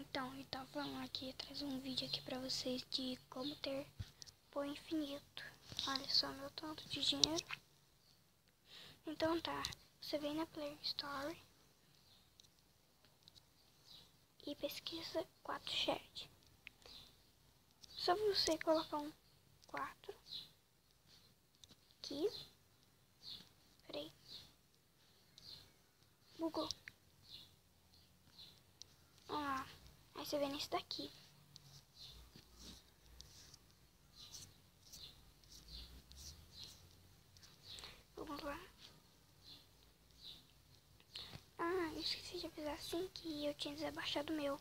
Então, eu tava falando aqui, traz um vídeo aqui pra vocês de como ter pó infinito. Olha só meu tanto de dinheiro. Então tá, você vem na Play Store e pesquisa 4 chat. Só você colocar um 4 aqui. Peraí. Bugou. Vamos lá. Aí você vem nesse daqui. Vamos lá. Ah, eu esqueci de avisar assim que eu tinha desabaixado o meu.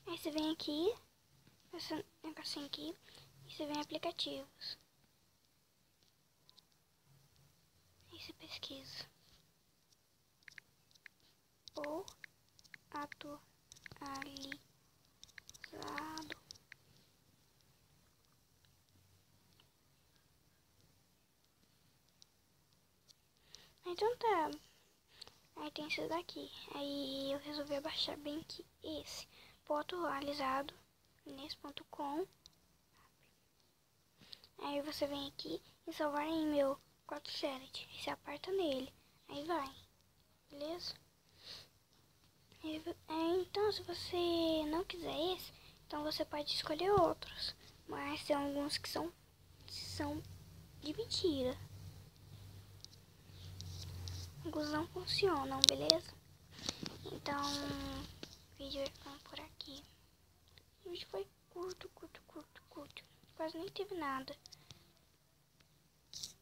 Aí você vem aqui, esse negocinho aqui, e você vem em aplicativos. Aí você pesquisa. Ou atualizado. Então tá. Aí tem esse daqui. Aí eu resolvi abaixar bem aqui esse. Atualizado nesse.com. Aí você vem aqui e salvar em meu 4 Select. Aí você aperta nele. Aí vai. Beleza? Então se você não quiser esse, então você pode escolher outros. Mas tem alguns que são de mentira. Alguns não funcionam, beleza? Então, o vídeo vai ficando por aqui. O vídeo foi curto. Quase nem teve nada.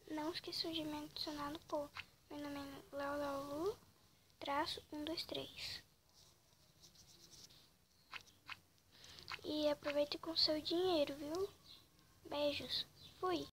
Não esqueça de me adicionar no povo. Meu nome é Laulu-123. E aproveite com seu dinheiro, viu? Beijos. Fui.